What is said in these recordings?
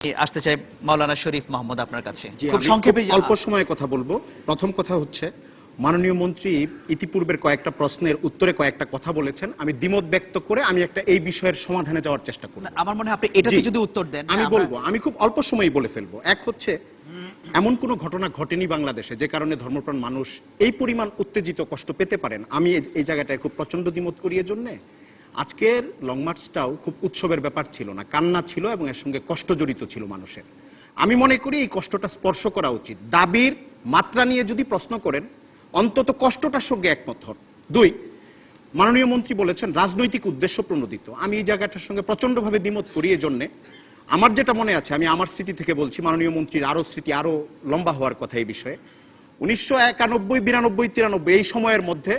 আসতে চাই মাওলানা শরীফ মোহাম্মদ আপনার কাছে খুব সংক্ষেপে অল্প সময়ে কথা বলবো। প্রথম কথা হচ্ছে মাননীয় মন্ত্রী ইতিপূর্বের কয়েকটা প্রশ্নের উত্তরে কয়েকটা কথা বলেছেন, আমি দ্বিমত ব্যক্ত করে আমি একটা এই বিষয়ের সমাধানে যাওয়ার চেষ্টা করব। আমার মনে হয় আপনি এটাতে যদি উত্তর দেন আমি বলবো, আমি খুব অল্প সময়ই বলে ফেলবো। এক হচ্ছে এমন কোনো ঘটনা ঘটেনি বাংলাদেশে যে কারণে ধর্মপ্রাণ মানুষ এই পরিমাণ উত্তেজিত কষ্ট পেতে পারেন। আমি এই জায়গাটায় খুব প্রচন্ড দ্বিমত করি। এর জন্যে আজকের লং মার্চটাও খুব উৎসবের ব্যাপার ছিল না, কান্না ছিল এবং এর সঙ্গে কষ্ট জড়িত ছিল মানুষের। আমি মনে করি এই কষ্টটা স্পর্শ করা উচিত। দাবির মাত্রা নিয়ে যদি প্রশ্ন করেন, অন্তত কষ্টটার সঙ্গে একমত হন। দুই, মাননীয় মন্ত্রী বলেছেন রাজনৈতিক উদ্দেশ্য প্রণোদিত। আমি এই জায়গাটার সঙ্গে প্রচন্ডভাবে দ্বিমত করি। এর জন্যে আমার যেটা মনে আছে, আমি আমার স্মৃতি থেকে বলছি, মাননীয় মন্ত্রীর আরো স্মৃতি আরো লম্বা হওয়ার কথা এই বিষয়ে। 1991, 92, 93 এই সময়ের মধ্যে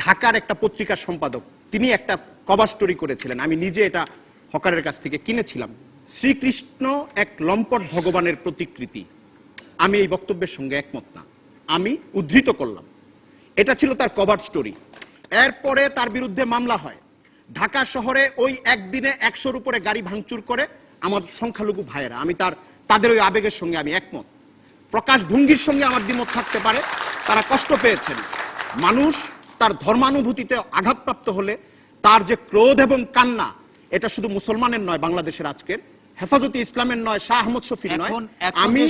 ঢাকার একটা পত্রিকার সম্পাদক তিনি একটা কভার স্টোরি করেছিলেন, আমি নিজে এটা হকারের কাছ থেকে কিনেছিলাম। শ্রীকৃষ্ণ এক লম্পট ভগবানের প্রতিকৃতি। আমি এই বক্তব্যের সঙ্গে একমত না, আমি উদ্ধৃত করলাম। এটা ছিল তার কভার স্টোরি। এরপরে তার বিরুদ্ধে মামলা হয়। ঢাকা শহরে ওই একদিনে 100-র উপরে গাড়ি ভাঙচুর করে আমার সংখ্যালঘু ভাইয়েরা। আমি তাদের ওই আবেগের সঙ্গে আমি একমত। প্রকাশ ভঙ্গির সঙ্গে আমার দ্বিমত থাকতে পারে, তারা কষ্ট পেয়েছেন। মানুষ তার ধর্মানুভূতিতে আঘাতপ্রাপ্ত হলে তার যে ক্রোধ এবং কান্না, এটা শুধু মুসলমানের নয়, বাংলাদেশের আজকের হেফাজতে ইসলামের নয়, শাহ আহমদ শফির নয়। আমি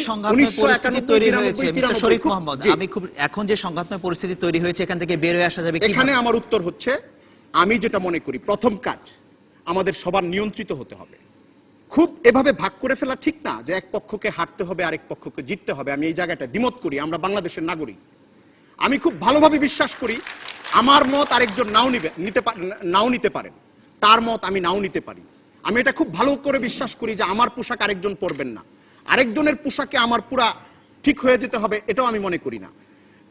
পরিস্থিতি তৈরি হয়েছে মিস্টার শরীফ মোহাম্মদ, আমি খুব এখন যে সংঘাতময় পরিস্থিতি তৈরি হয়েছে এখান থেকে বের হয়ে আসা যাবে কিভাবে? এখানে আমার উত্তর হচ্ছে, আমি যেটা মনে করি প্রথম কাজ আমাদের সবার নিয়ন্ত্রিত হতে হবে। খুব এভাবে ভাগ করে ফেলা ঠিক না যে এক পক্ষকে হারতে হবে আরেক পক্ষকে জিততে হবে। আমি এই জায়গাটা দ্বিমত করি। আমরা বাংলাদেশের নাগরিক। আমি খুব ভালোভাবে বিশ্বাস করি আমার মত আরেকজন নাও নিতে পারেন, তার মত আমি নাও নিতে পারি। আমি এটা খুব ভালো করে বিশ্বাস করি যে আমার পোশাক আরেকজন পরবেন না, আরেকজনের পোশাকে আমার পুরা ঠিক হয়ে যেতে হবে, এটাও আমি মনে করি না।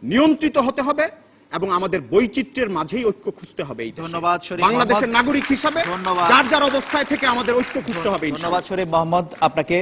নিয়ন্ত্রিত হতে হবে এবং আমাদের বৈচিত্র্যের মাঝেই ঐক্য খুঁজতে হবে। ধন্যবাদ বাংলাদেশের নাগরিক হিসাবে যার যার অবস্থায় থেকে আমাদের ঐক্য খুঁজতে হবে। ধন্যবাদ শরীফ মোহাম্মদ আপনাকে।